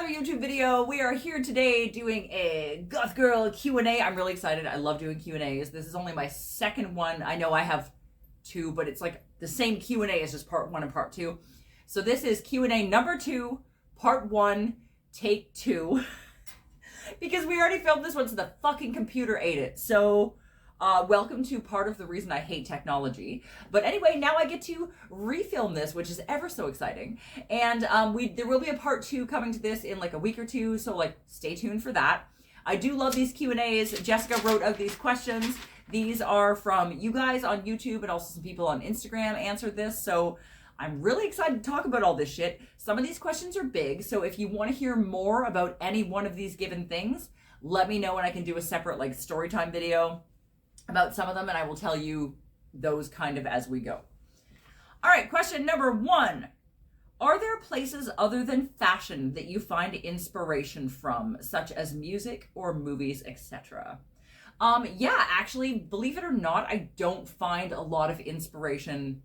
another YouTube video. We are here today doing a Goth Girl Q&A. I'm really excited. I love doing Q&As. This is only my second one. I know I have two, but it's like the same Q&A as just part one and part two. So this is Q&A number 2, part 1, take 2. Because we already filmed this one, so the fucking computer ate it. So welcome to part of the reason I hate technology. But anyway, now I get to refilm this, which is ever so exciting. And there will be a part 2 coming to this in like a week or two, so like stay tuned for that. I do love these Q&As. Jessica wrote out these questions. These are from you guys on YouTube, and also some people on Instagram answered this. So I'm really excited to talk about all this shit. Some of these questions are big, so if you want to hear more about any one of these given things, let me know and I can do a separate like story time video about some of them, and I will tell you those kind of as we go. All right, question number 1. Are there places other than fashion that you find inspiration from, such as music or movies, etc.? Yeah, actually, believe it or not, I don't find a lot of inspiration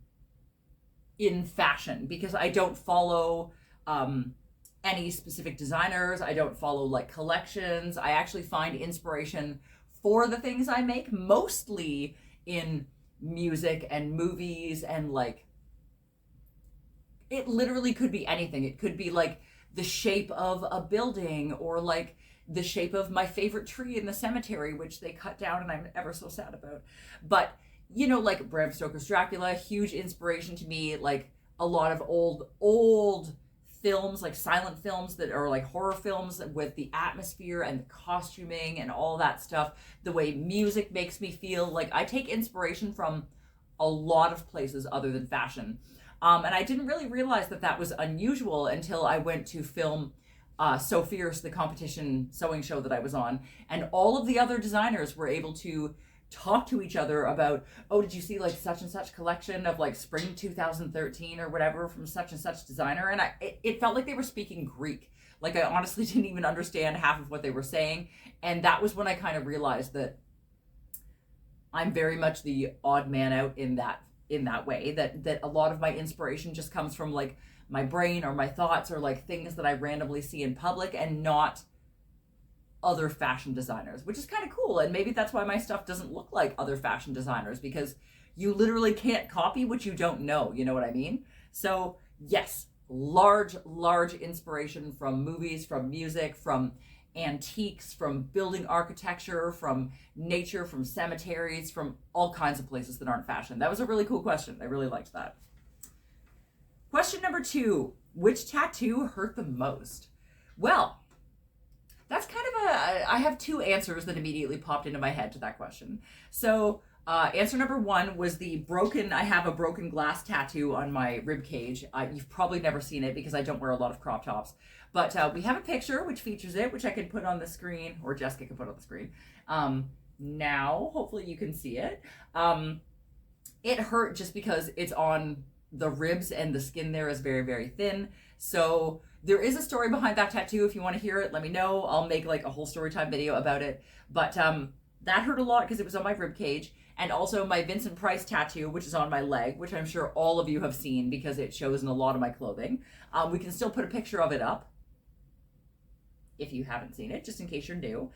in fashion because I don't follow any specific designers. I don't follow like collections. I actually find inspiration for the things I make mostly in music and movies, and like it literally could be anything. It could be like the shape of a building, or like the shape of my favorite tree in the cemetery, which they cut down and I'm ever so sad about. But you know, like Bram Stoker's Dracula, huge inspiration to me. Like a lot of old films, like silent films that are like horror films, with the atmosphere and the costuming and all that stuff. The way music makes me feel. Like I take inspiration from a lot of places other than fashion. And I didn't really realize that that was unusual until I went to film So Fierce, the competition sewing show that I was on. And all of the other designers were able to talk to each other about, oh, did you see like such and such collection of like spring 2013 or whatever from such and such designer? And it felt like they were speaking Greek. Like I honestly didn't even understand half of what they were saying. And that was when I kind of realized that I'm very much the odd man out in that way, that a lot of my inspiration just comes from like my brain or my thoughts, or like things that I randomly see in public, and not other fashion designers, which is kind of cool. And maybe that's why my stuff doesn't look like other fashion designers, because you literally can't copy what you don't know. You know what I mean? So yes, large inspiration from movies, from music, from antiques, from building architecture, from nature, from cemeteries, from all kinds of places that aren't fashion. That was a really cool question. I really liked that. Question number 2, which tattoo hurt the most? Well, that's kind of I have 2 answers that immediately popped into my head to that question. So answer number 1 was I have a broken glass tattoo on my rib cage. You've probably never seen it because I don't wear a lot of crop tops. But we have a picture which features it, which I can put on the screen, or Jessica can put on the screen. Now, hopefully you can see it. It hurt just because it's on the ribs and the skin there is very, very thin. So there is a story behind that tattoo. If you want to hear it, let me know. I'll make like a whole story time video about it. But that hurt a lot because it was on my rib cage. And also my Vincent Price tattoo, which is on my leg, which I'm sure all of you have seen because it shows in a lot of my clothing. We can still put a picture of it up if you haven't seen it, just in case you're new.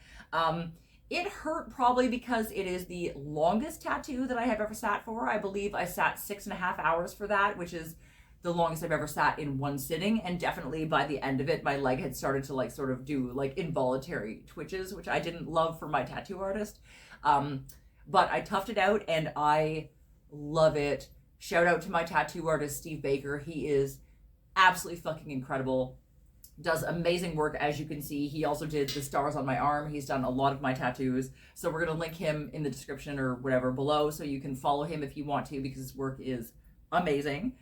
It hurt probably because it is the longest tattoo that I have ever sat for. I believe I sat 6.5 hours for that, which is the longest I've ever sat in one sitting. And definitely by the end of it, my leg had started to like sort of do like involuntary twitches, which I didn't love for my tattoo artist. But I toughed it out and I love it. Shout out to my tattoo artist, Steve Baker. He is absolutely fucking incredible. Does amazing work, as you can see. He also did the stars on my arm. He's done a lot of my tattoos. So we're going to link him in the description or whatever below, so you can follow him if you want to, because his work is amazing.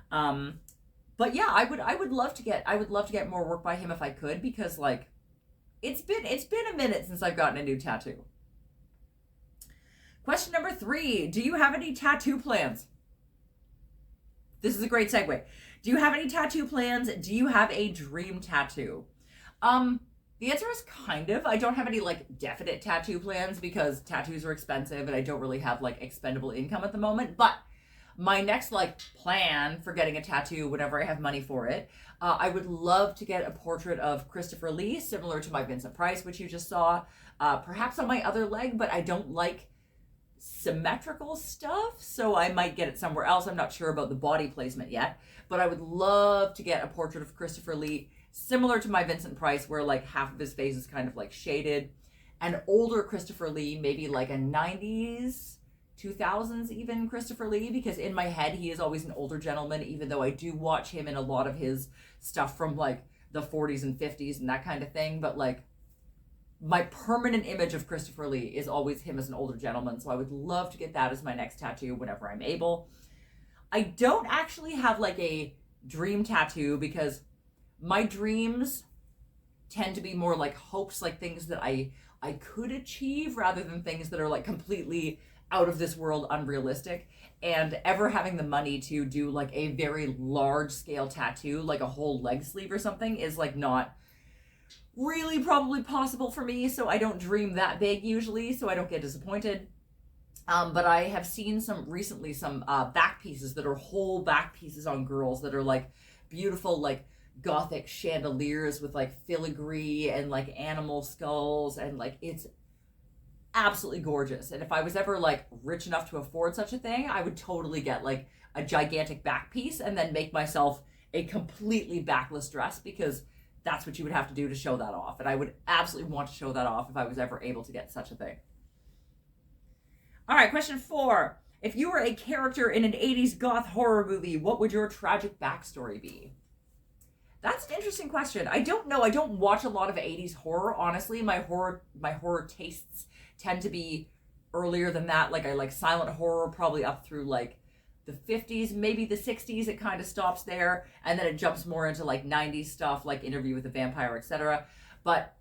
But yeah, I would love to get more work by him if I could, because like it's been a minute since I've gotten a new tattoo. Question number 3, do you have any tattoo plans? This is a great segue. Do you have any tattoo plans? Do you have a dream tattoo? The answer is kind of. I don't have any like definite tattoo plans because tattoos are expensive and I don't really have like expendable income at the moment. But My next like plan for getting a tattoo whenever I have money for it, I would love to get a portrait of Christopher Lee, similar to my Vincent Price, which you just saw, perhaps on my other leg, but I don't like symmetrical stuff, so I might get it somewhere else. I'm not sure about the body placement yet, but I would love to get a portrait of Christopher Lee similar to my Vincent Price, where like half of his face is kind of like shaded. An older Christopher Lee, maybe like a 90s, 2000s even Christopher Lee, because in my head he is always an older gentleman, even though I do watch him in a lot of his stuff from like the 40s and 50s and that kind of thing, but like my permanent image of Christopher Lee is always him as an older gentleman, so I would love to get that as my next tattoo whenever I'm able. I don't actually have like a dream tattoo, because my dreams tend to be more like hopes, like things that I could achieve, rather than things that are like completely out of this world, unrealistic. And ever having the money to do like a very large scale tattoo, like a whole leg sleeve or something, is like not really probably possible for me, so I don't dream that big usually, so I don't get disappointed. But I have seen some back pieces that are whole back pieces on girls that are like beautiful, like Gothic chandeliers with like filigree and like animal skulls, and like it's absolutely gorgeous. And if I was ever like rich enough to afford such a thing, I would totally get like a gigantic back piece and then make myself a completely backless dress, because that's what you would have to do to show that off. And I would absolutely want to show that off if I was ever able to get such a thing. All right, question 4. If you were a character in an 80s goth horror movie, what would your tragic backstory be? That's an interesting question. I don't know. I don't watch a lot of 80s horror, honestly. My horror tastes tend to be earlier than that. Like I like silent horror probably up through like the 50s, maybe the 60s. It kind of stops there, and then it jumps more into like 90s stuff, like Interview with the Vampire, etc. But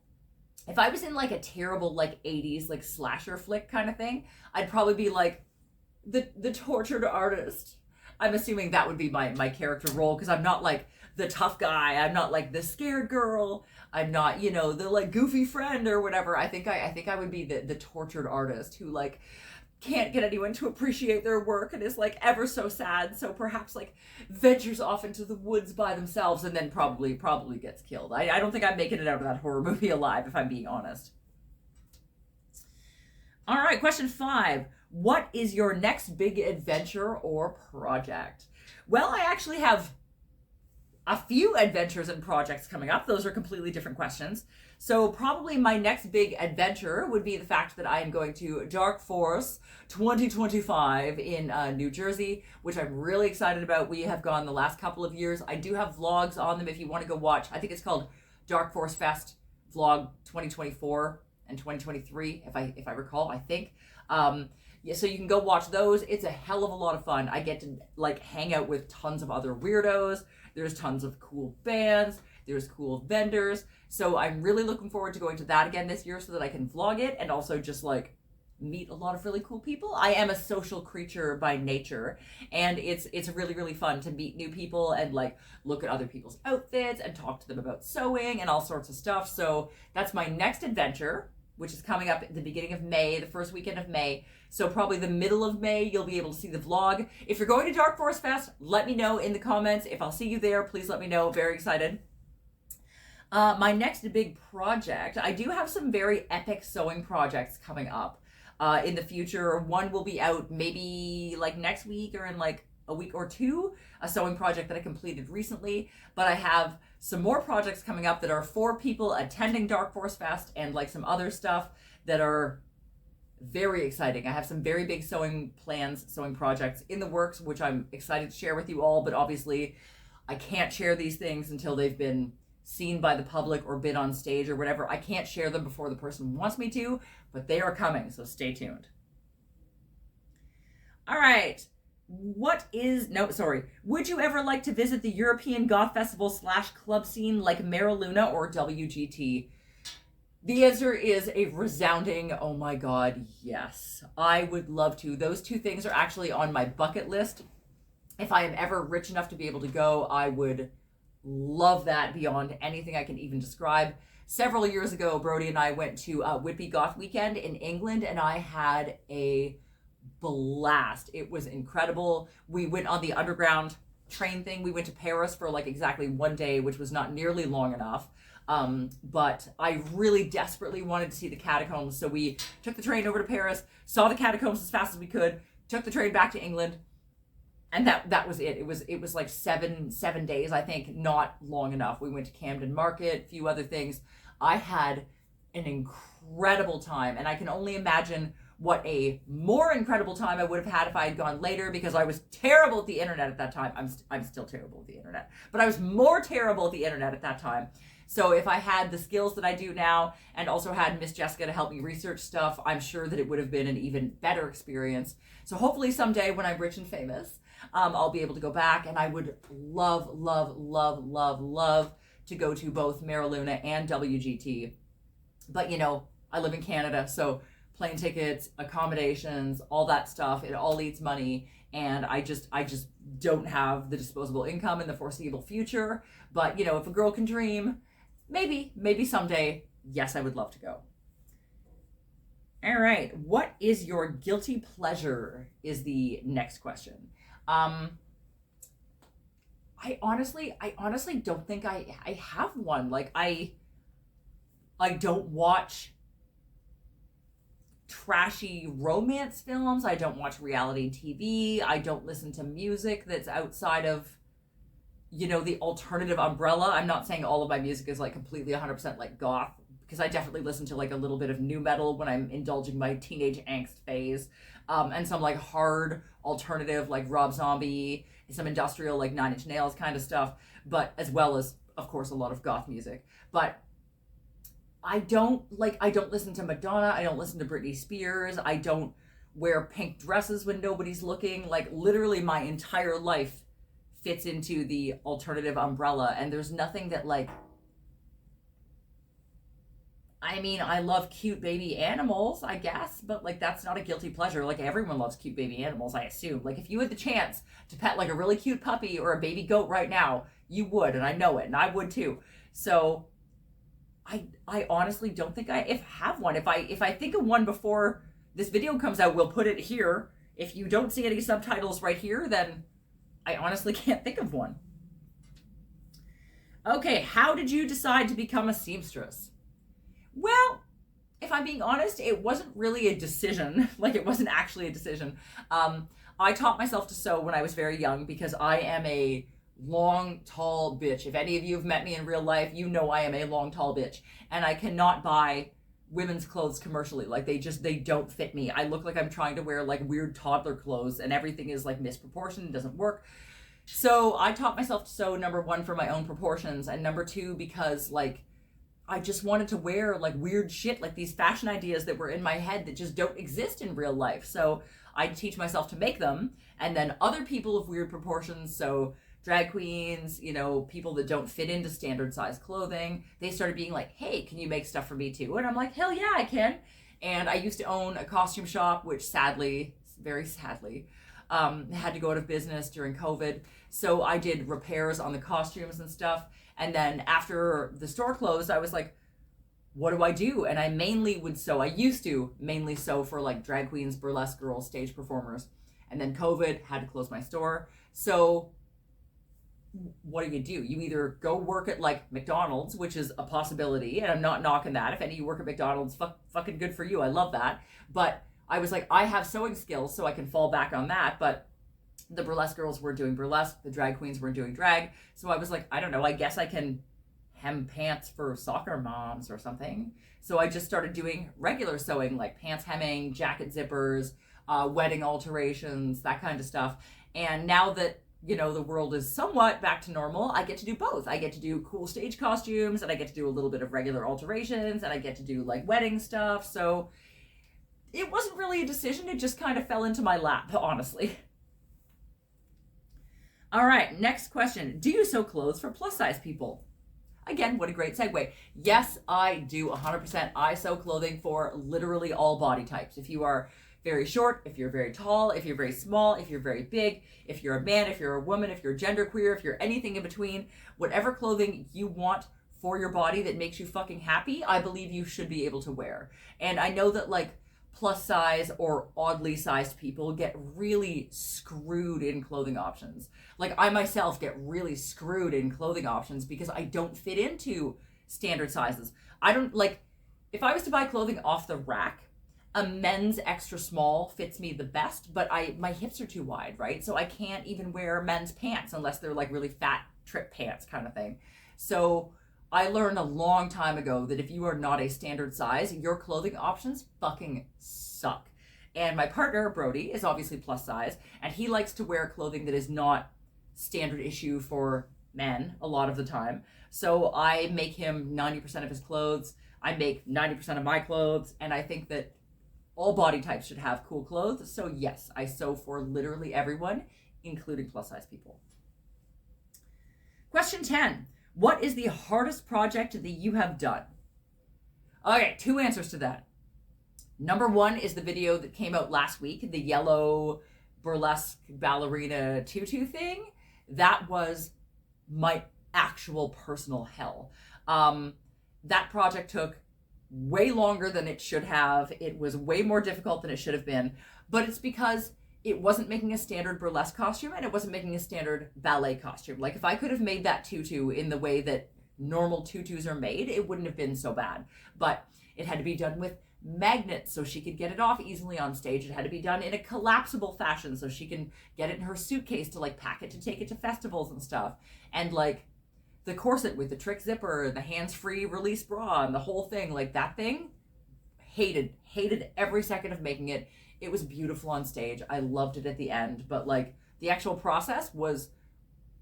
if I was in like a terrible like 80s like slasher flick kind of thing, I'd probably be like the tortured artist. I'm assuming that would be my character role, because I'm not like the tough guy. I'm not like the scared girl. I'm not, the like goofy friend or whatever. I think I would be the tortured artist who like can't get anyone to appreciate their work and is like ever so sad, so perhaps like ventures off into the woods by themselves and then probably gets killed. I don't think I'm making it out of that horror movie alive, if I'm being honest. All right, question 5. What is your next big adventure or project? Well, I actually have a few adventures and projects coming up. Those are completely different questions. So probably my next big adventure would be the fact that I am going to Dark Force 2025 in New Jersey, which I'm really excited about. We have gone the last couple of years. I do have vlogs on them if you want to go watch. I think it's called Dark Force Fest Vlog 2024 and 2023, if I recall, I think. Yeah, so you can go watch those. It's a hell of a lot of fun. I get to like hang out with tons of other weirdos. There's tons of cool bands. There's cool vendors. So I'm really looking forward to going to that again this year so that I can vlog it and also just like meet a lot of really cool people. I am a social creature by nature, and it's really, really fun to meet new people and like look at other people's outfits and talk to them about sewing and all sorts of stuff. So that's my next adventure, which is coming up at the beginning of May, the first weekend of May. So probably the middle of May, you'll be able to see the vlog. If you're going to Dark Force Fest, let me know in the comments. If I'll see you there, please let me know. Very excited. My next big project, I do have some very epic sewing projects coming up in the future. One will be out maybe like next week or in like a week or two, a sewing project that I completed recently. But I have some more projects coming up that are for people attending Dark Force Fest and like some other stuff that are very exciting. I have some very big sewing projects in the works, which I'm excited to share with you all. But obviously, I can't share these things until they've been seen by the public or been on stage or whatever. I can't share them before the person wants me to, but they are coming, so stay tuned. All right. Would you ever like to visit the European Goth Festival / club scene like Morrow or WGT? The answer is a resounding, oh my God, yes. I would love to. Those two things are actually on my bucket list. If I am ever rich enough to be able to go, I would love that beyond anything I can even describe. Several years ago, Brody and I went to Whitby Goth Weekend in England, and I had a blast. It was incredible. We went on the underground train thing. We went to Paris for like exactly one day, which was not nearly long enough. But I really desperately wanted to see the catacombs. So we took the train over to Paris, saw the catacombs as fast as we could, took the train back to England. And that was it. It was like seven days, I think, not long enough. We went to Camden Market, a few other things. I had an incredible time, and I can only imagine what a more incredible time I would have had if I had gone later, because I was terrible at the internet at that time. I'm still terrible at the internet, but I was more terrible at the internet at that time. So if I had the skills that I do now and also had Miss Jessica to help me research stuff, I'm sure that it would have been an even better experience. So hopefully someday when I'm rich and famous, I'll be able to go back, and I would love to go to both Morrow Luna and WGT. But you know, I live in Canada, so plane tickets, accommodations, all that stuff, it all eats money, and I just don't have the disposable income in the foreseeable future. But you know, if a girl can dream, maybe someday, yes, I would love to go. All right, what is your guilty pleasure is the next question. I honestly don't think I have one. Like I don't watch trashy romance films. I don't watch reality TV. I don't listen to music that's outside of, you know, the alternative umbrella. I'm not saying all of my music is like completely 100% like goth, because I definitely listen to like a little bit of nu metal when I'm indulging my teenage angst phase, and some like hard alternative like Rob Zombie, some industrial like Nine Inch Nails kind of stuff, but as well as of course a lot of goth music. But I don't listen to Madonna. I don't listen to Britney Spears. I don't wear pink dresses when nobody's looking. Like literally my entire life fits into the alternative umbrella, and there's nothing that like, I mean, I love cute baby animals, I guess, but like that's not a guilty pleasure. Like everyone loves cute baby animals, I assume. Like if you had the chance to pet like a really cute puppy or a baby goat right now, you would, and I know it, and I would too. So I honestly don't think I have one. If I think of one before this video comes out, we'll put it here. If you don't see any subtitles right here, then I honestly can't think of one. Okay, how did you decide to become a seamstress? Well, if I'm being honest, it wasn't really a decision. Like it wasn't actually a decision. I taught myself to sew when I was very young because I am a long, tall bitch. If any of you have met me in real life, you know I am a long, tall bitch. And I cannot buy women's clothes commercially. Like they don't fit me. I look like I'm trying to wear like weird toddler clothes, and everything is like misproportioned, doesn't work. So I taught myself to sew, number one, for my own proportions, and number two, because like I just wanted to wear like weird shit, like these fashion ideas that were in my head that just don't exist in real life. So I'd teach myself to make them, and then other people of weird proportions, so drag queens, you know, people that don't fit into standard size clothing, they started being like, hey, can you make stuff for me too? And I'm like, hell yeah, I can. And I used to own a costume shop, which sadly, very sadly, had to go out of business during COVID. So I did repairs on the costumes and stuff. And then after the store closed, I was like, what do I do? And I mainly would sew. I used to mainly sew for like drag queens, burlesque girls, stage performers. And then COVID, had to close my store. So what do? You either go work at like McDonald's, which is a possibility, and I'm not knocking that. If any of you work at McDonald's, fucking good for you. I love that. But I was like, I have sewing skills, so I can fall back on that. But the burlesque girls were doing burlesque, the drag queens were doing drag. So I was like, I don't know, I guess I can hem pants for soccer moms or something. So I just started doing regular sewing, like pants hemming, jacket zippers, wedding alterations, that kind of stuff. And now that, you know, the world is somewhat back to normal, I get to do both. I get to do cool stage costumes, and I get to do a little bit of regular alterations, and I get to do like wedding stuff. So it wasn't really a decision. It just kind of fell into my lap, honestly. All right, next question. Do you sew clothes for plus size people? Again, what a great segue. Yes, I do 100%. I sew clothing for literally all body types. If you are very short, if you're very tall, if you're very small, if you're very big, if you're a man, if you're a woman, if you're genderqueer, if you're anything in between, whatever clothing you want for your body that makes you fucking happy, I believe you should be able to wear. And I know that like plus size or oddly sized people get really screwed in clothing options. Like I myself get really screwed in clothing options because I don't fit into standard sizes. I don't like, if I was to buy clothing off the rack, a men's extra small fits me the best, but my hips are too wide, right? So I can't even wear men's pants unless they're like really fat trip pants kind of thing. So I learned a long time ago that if you are not a standard size, your clothing options fucking suck. And my partner, Brody, is obviously plus size, and he likes to wear clothing that is not standard issue for men a lot of the time. So I make him 90% of his clothes. I make 90% of my clothes, and I think that all body types should have cool clothes. So yes, I sew for literally everyone, including plus size people. Question 10. What is the hardest project that you have done? Okay, 2 answers to that. Number 1 is the video that came out last week, the yellow burlesque ballerina tutu thing. That was my actual personal hell. That project took way longer than it should have. It was way more difficult than it should have been, but it's because it wasn't making a standard burlesque costume and it wasn't making a standard ballet costume. Like if I could have made that tutu in the way that normal tutus are made, it wouldn't have been so bad. But it had to be done with magnets so she could get it off easily on stage. It had to be done in a collapsible fashion so she can get it in her suitcase to like pack it to take it to festivals and stuff. And like the corset with the trick zipper, the hands-free release bra and the whole thing, like that thing, hated every second of making it. It was beautiful on stage. I loved it at the end, but like the actual process was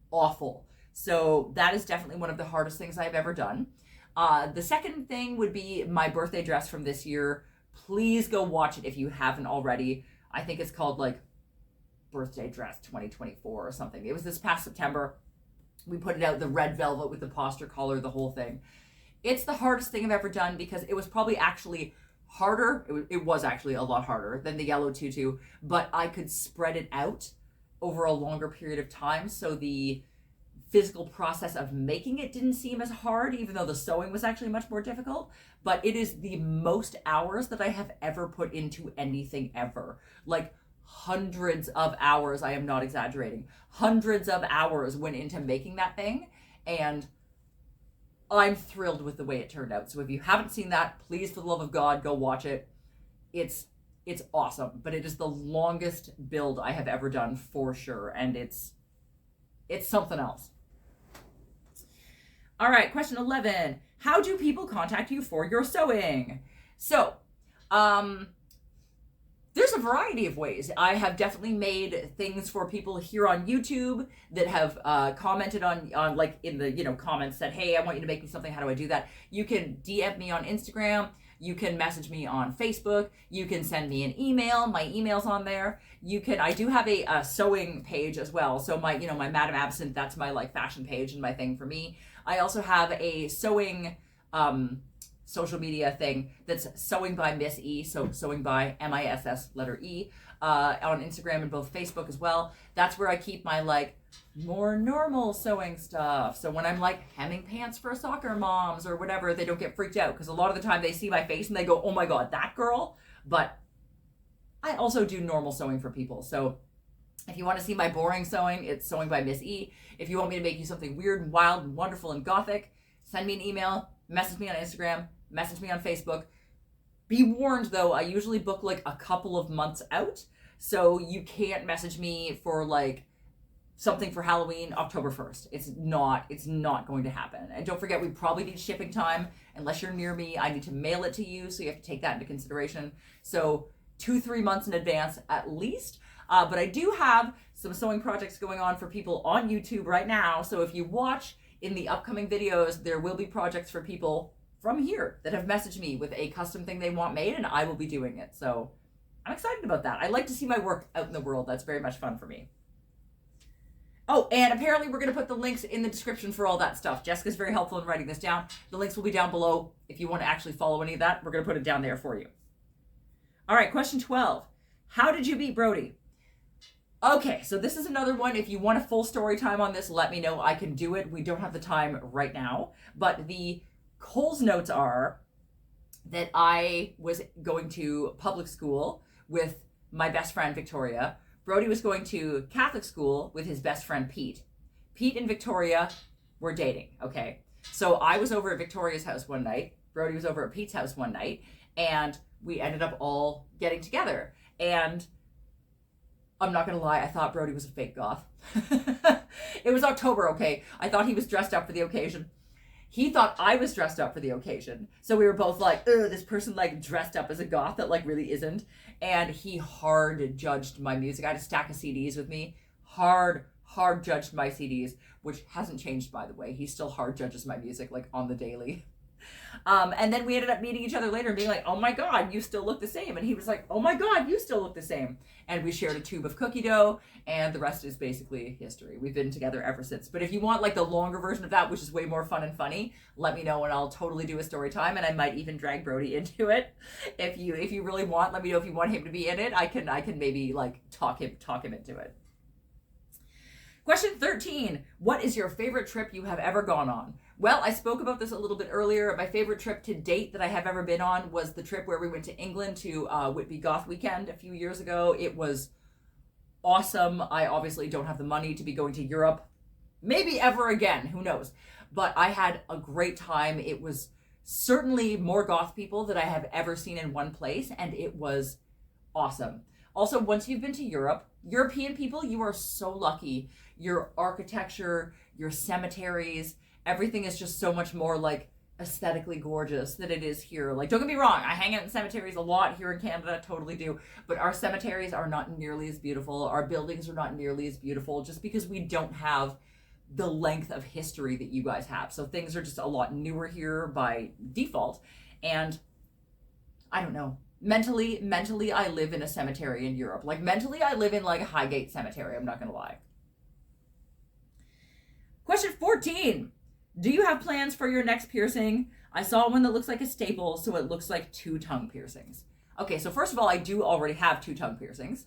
awful. So that is definitely one of the hardest things I've ever done. The second thing would be my birthday dress from this year. Please go watch it if you haven't already. I think it's called like Birthday Dress 2024 or something. It was this past September. We put it out, the red velvet with the posture collar, the whole thing. It's the hardest thing I've ever done because it was probably actually harder. It was actually a lot harder than the yellow tutu, but I could spread it out over a longer period of time. So the physical process of making it didn't seem as hard, even though the sewing was actually much more difficult. But it is the most hours that I have ever put into anything ever. Like hundreds of hours, I am not exaggerating. Hundreds of hours went into making that thing, and I'm thrilled with the way it turned out. So if you haven't seen that, please, for the love of God, go watch it. It's awesome, but it is the longest build I have ever done for sure, and it's something else. All right, question 11. How do people contact you for your sewing? So, there's a variety of ways. I have definitely made things for people here on YouTube that have commented on like in the comments said, hey, I want you to make me something. How do I do that? You can DM me on Instagram. You can message me on Facebook. You can send me an email. My email's on there. I do have a sewing page as well. So my Madame Absinthe, that's my like fashion page and my thing for me. I also have a sewing social media thing that's Sewing by Missy, so Sewing by MISS letter E, on Instagram and both Facebook as well. That's where I keep my like more normal sewing stuff. So when I'm like hemming pants for soccer moms or whatever, they don't get freaked out because a lot of the time they see my face and they go, oh my God, that girl. But I also do normal sewing for people. So if you want to see my boring sewing, it's Sewing by Miss E. If you want me to make you something weird and wild and wonderful and gothic, send me an email, message me on Instagram, message me on Facebook. Be warned though, I usually book like a couple of months out. So you can't message me for like something for Halloween, October 1st. It's not going to happen. And don't forget, we probably need shipping time. Unless you're near me, I need to mail it to you. So you have to take that into consideration. So 2-3 months in advance at least. But I do have some sewing projects going on for people on YouTube right now. So if you watch in the upcoming videos, there will be projects for people from here that have messaged me with a custom thing they want made, and I will be doing it. So I'm excited about that. I like to see my work out in the world. That's very much fun for me. Oh, and apparently we're going to put the links in the description for all that stuff. Jessica's very helpful in writing this down. The links will be down below. If you want to actually follow any of that, we're going to put it down there for you. All right, question 12. How did you beat Brody? Okay, so this is another one. If you want a full story time on this, let me know. I can do it. We don't have the time right now. But the Cole's notes are, that I was going to public school with my best friend Victoria. Brody was going to Catholic school with his best friend Pete. Pete and Victoria were dating, okay? So I was over at Victoria's house one night. Brody was over at Pete's house one night. And we ended up all getting together. And I'm not going to lie, I thought Brody was a fake goth. It was October, okay? I thought he was dressed up for the occasion. He thought I was dressed up for the occasion. So we were both like, ugh, this person like dressed up as a goth that like really isn't. And he hard judged my music. I had a stack of CDs with me. Hard judged my CDs, which hasn't changed, by the way. He still hard judges my music like on the daily. And then we ended up meeting each other later and being like, oh my God, you still look the same. And he was like, oh my God, you still look the same. And we shared a tube of cookie dough, and the rest is basically history. We've been together ever since. But if you want like the longer version of that, which is way more fun and funny, let me know and I'll totally do a story time, and I might even drag Brody into it. If you really want, let me know if you want him to be in it. I can maybe like talk him into it. Question 13. What is your favorite trip you have ever gone on? Well, I spoke about this a little bit earlier. My favorite trip to date that I have ever been on was the trip where we went to England to Whitby Goth Weekend a few years ago. It was awesome. I obviously don't have the money to be going to Europe, maybe ever again, who knows. But I had a great time. It was certainly more goth people that I have ever seen in one place, and it was awesome. Also, once you've been to Europe, European people, you are so lucky. Your architecture, your cemeteries, everything is just so much more like aesthetically gorgeous than it is here. Like, don't get me wrong, I hang out in cemeteries a lot here in Canada, totally do, but our cemeteries are not nearly as beautiful. Our buildings are not nearly as beautiful just because we don't have the length of history that you guys have. So things are just a lot newer here by default. And I don't know. Mentally, I live in a cemetery in Europe. Like, mentally, I live in like a Highgate cemetery. I'm not going to lie. Question 14. Do you have plans for your next piercing? I saw one that looks like a staple, so it looks like 2 tongue piercings. Okay, so first of all, I do already have 2 tongue piercings.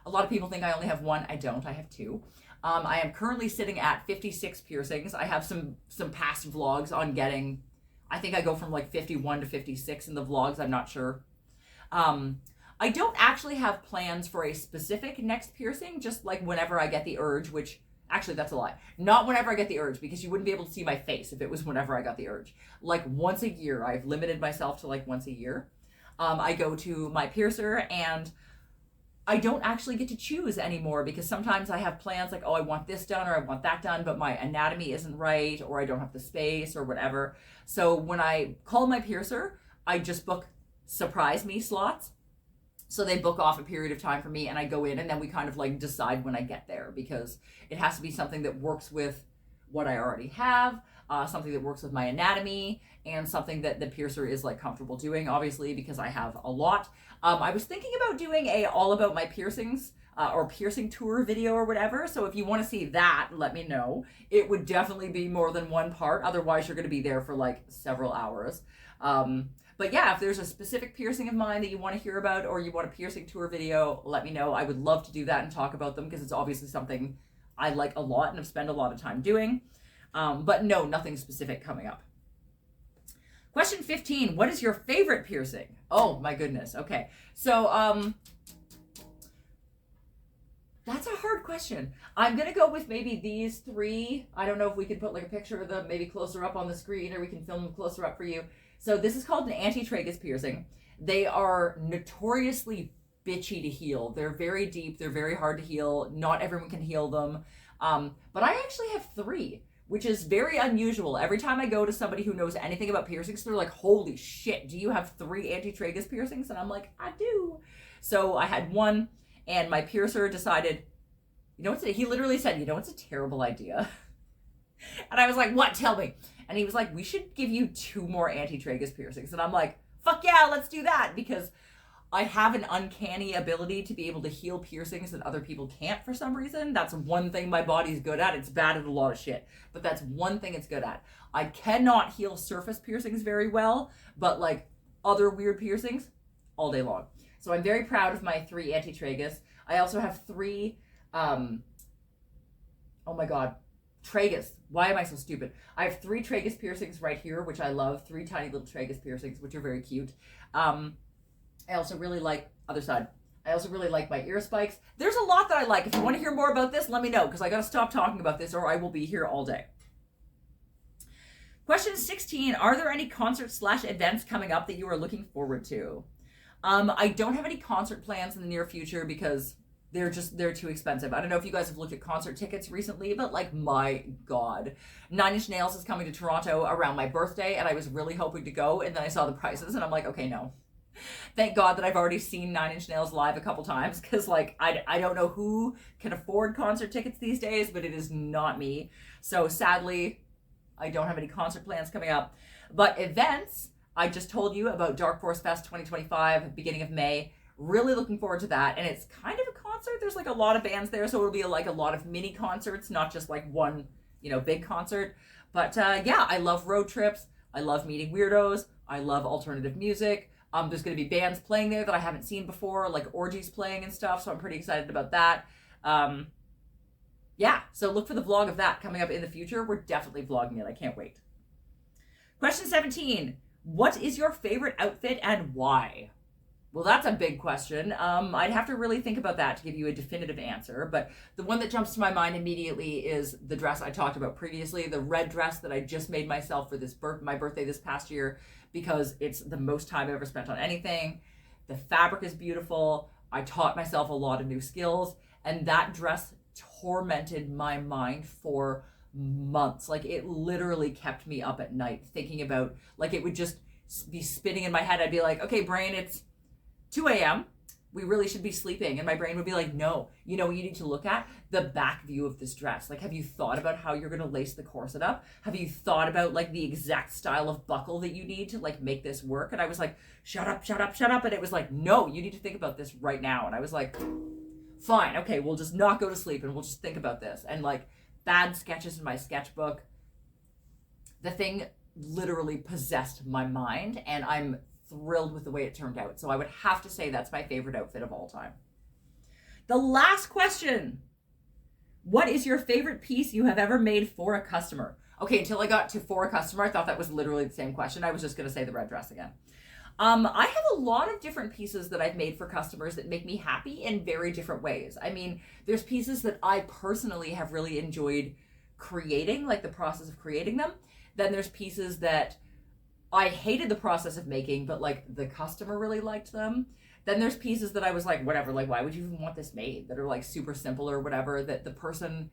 A lot of people think I only have 1. I don't. I have 2. I am currently sitting at 56 piercings. I have some past vlogs on getting, I think I go from like 51 to 56 in the vlogs. I'm not sure. I don't actually have plans for a specific next piercing, just like whenever I get the urge, which actually that's a lie. Not whenever I get the urge, because you wouldn't be able to see my face if it was whenever I got the urge. Like once a year. I've limited myself to like once a year. I go to my piercer, and I don't actually get to choose anymore, because sometimes I have plans like, oh, I want this done or I want that done, but my anatomy isn't right, or I don't have the space or whatever. So when I call my piercer, I just book surprise me slots. So they book off a period of time for me, and I go in, and then we kind of like decide when I get there, because it has to be something that works with what I already have, something that works with my anatomy, and something that the piercer is like comfortable doing, obviously, because I have a lot. I was thinking about doing a all about my piercings or piercing tour video or whatever. So if you want to see that, let me know. It would definitely be more than one part. Otherwise, you're going to be there for like several hours. But yeah, if there's a specific piercing of mine that you want to hear about, or you want a piercing tour video, let me know. I would love to do that and talk about them, because it's obviously something I like a lot and have spent a lot of time doing. But no, nothing specific coming up. Question 15. What is your favorite piercing? Oh my goodness. Okay. So, that's a hard question. I'm going to go with maybe these 3. I don't know if we could put like a picture of them maybe closer up on the screen, or we can film them closer up for you. So this is called an anti-tragus piercing. They are notoriously bitchy to heal. They're very deep. They're very hard to heal. Not everyone can heal them. But I actually have 3, which is very unusual. Every time I go to somebody who knows anything about piercings, they're like, holy shit, do you have 3 anti-tragus piercings? And I'm like, I do. So I had 1, and my piercer decided, you know what's he literally said, you know what's a terrible idea? And I was like, what? Tell me. And he was like, we should give you 2 more anti-tragus piercings. And I'm like, fuck yeah, let's do that. Because I have an uncanny ability to be able to heal piercings that other people can't for some reason. That's one thing my body's good at. It's bad at a lot of shit, but that's one thing it's good at. I cannot heal surface piercings very well, but like other weird piercings, all day long. So I'm very proud of my 3 anti-tragus. I also have 3, oh my God, Tragus. Why am I so stupid? I have 3 tragus piercings right here, which I love. 3 tiny little tragus piercings, which are very cute. I also really like, other side. I also really like my ear spikes. There's a lot that I like. If you want to hear more about this, let me know, because I got to stop talking about this or I will be here all day. Question 16, are there any concerts/events coming up that you are looking forward to? I don't have any concert plans in the near future because they're too expensive. I don't know if you guys have looked at concert tickets recently, but like, my God. 9 Inch Nails is coming to Toronto around my birthday, and I was really hoping to go, and then I saw the prices, and I'm like, okay, no. Thank God that I've already seen 9 Inch Nails live a couple times, because like, I don't know who can afford concert tickets these days, but it is not me. So sadly, I don't have any concert plans coming up. But events, I just told you about Dark Force Fest 2025, beginning of May. Really looking forward to that. And it's kind of a concert. There's like a lot of bands there, so it'll be like a lot of mini concerts, not just like one, big concert. But yeah, I love road trips. I love meeting weirdos. I love alternative music. There's going to be bands playing there that I haven't seen before, like Orgies playing and stuff, so I'm pretty excited about that. Yeah, so look for the vlog of that coming up in the future. We're definitely vlogging it. I can't wait. Question 17. What is your favorite outfit and why? Well, that's a big question. I'd have to really think about that to give you a definitive answer. But the one that jumps to my mind immediately is the dress I talked about previously, the red dress that I just made myself for my birthday this past year, because it's the most time I've ever spent on anything. The fabric is beautiful. I taught myself a lot of new skills, and that dress tormented my mind for months. Like, it literally kept me up at night thinking about, like, it would just be spinning in my head. I'd be like, okay, brain, it's 2 a.m. We really should be sleeping. And my brain would be like, no, you know what you need to look at? The back view of this dress. Like, have you thought about how you're going to lace the corset up? Have you thought about like the exact style of buckle that you need to like make this work? And I was like, shut up, shut up, shut up. And it was like, no, you need to think about this right now. And I was like, fine, okay, we'll just not go to sleep and we'll just think about this. And like, bad sketches in my sketchbook. The thing literally possessed my mind, and I'm thrilled with the way it turned out. So I would have to say that's my favorite outfit of all time. The last question. What is your favorite piece you have ever made for a customer? Okay, until I got to for a customer, I thought that was literally the same question. I was just going to say the red dress again. I have a lot of different pieces that I've made for customers that make me happy in very different ways. I mean, there's pieces that I personally have really enjoyed creating, like the process of creating them. Then there's pieces that I hated the process of making, but like the customer really liked them. Then there's pieces that I was like, whatever, like, why would you even want this made? That are like super simple or whatever, that the person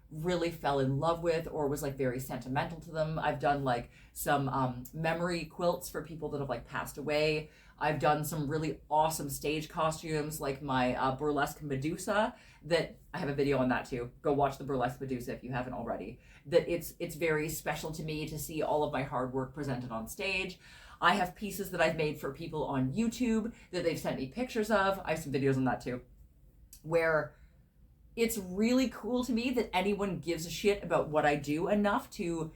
really fell in love with or was like very sentimental to them. I've done like some memory quilts for people that have like passed away. I've done some really awesome stage costumes, like my burlesque Medusa, that I have a video on that too. Go watch the burlesque Medusa if you haven't already. That it's very special to me to see all of my hard work presented on stage. I have pieces that I've made for people on YouTube that they've sent me pictures of. I have some videos on that too, where it's really cool to me that anyone gives a shit about what I do enough to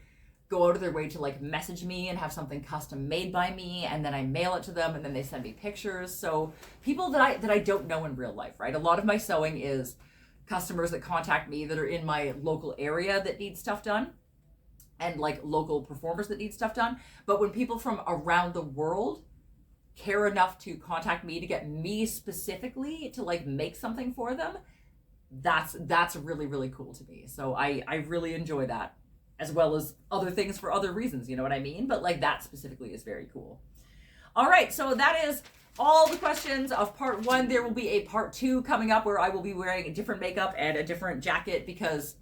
go out of their way to like message me and have something custom made by me, and then I mail it to them and then they send me pictures. So people that I don't know in real life, right? A lot of my sewing is customers that contact me that are in my local area that need stuff done, and like local performers that need stuff done. But when people from around the world care enough to contact me to get me specifically to like make something for them, that's really, really cool to me. So I really enjoy that, as well as other things for other reasons, you know what I mean? But like, that specifically is very cool. All right, so that is all the questions of part 1. There will be a part 2 coming up where I will be wearing a different makeup and a different jacket, because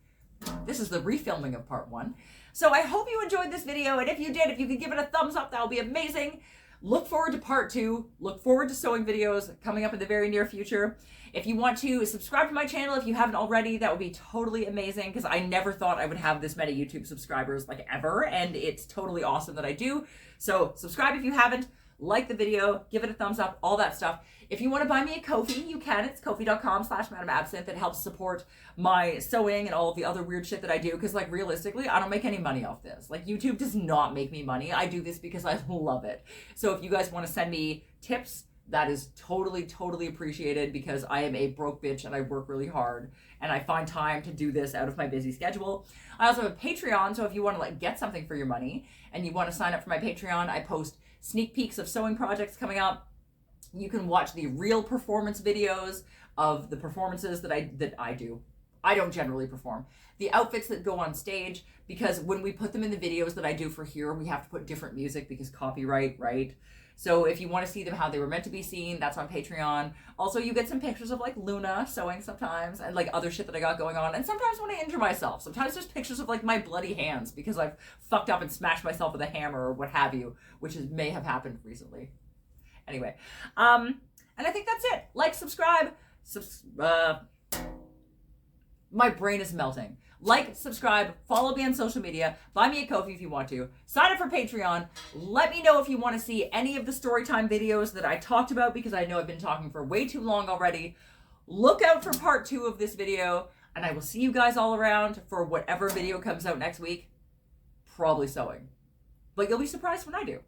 this is the refilming of part 1. So I hope you enjoyed this video, and if you did, if you could give it a thumbs up, that would be amazing. Look forward to part 2. Look forward to sewing videos coming up in the very near future. If you want to subscribe to my channel, if you haven't already, that would be totally amazing, because I never thought I would have this many YouTube subscribers like ever, and it's totally awesome that I do. So subscribe if you haven't, like the video, give it a thumbs up, all that stuff. If you want to buy me a Ko-fi, you can. It's ko-fi.com/Madam Absinthe. It helps support my sewing and all of the other weird shit that I do, because like, realistically, I don't make any money off this. Like, YouTube does not make me money. I do this because I love it. So if you guys want to send me tips, That is totally, totally appreciated because I am a broke bitch and I work really hard and I find time to do this out of my busy schedule. I also have a Patreon, so if you want to like get something for your money and you want to sign up for my Patreon, I post sneak peeks of sewing projects coming up. You can watch the real performance videos of the performances that I do. I don't generally perform. The outfits that go on stage, because when we put them in the videos that I do for here, we have to put different music because copyright, right? So if you want to see them how they were meant to be seen, that's on Patreon. Also, you get some pictures of like Luna sewing sometimes and like other shit that I got going on. And sometimes when I injure myself, sometimes there's pictures of like my bloody hands because I've fucked up and smashed myself with a hammer or what have you, which may have happened recently. Anyway, and I think that's it. Like, subscribe, my brain is melting. Like, subscribe, follow me on social media, buy me a Ko-fi if you want to, sign up for Patreon, let me know if you want to see any of the storytime videos that I talked about because I know I've been talking for way too long already. Look out for part 2 of this video, and I will see you guys all around for whatever video comes out next week. Probably sewing. But you'll be surprised when I do.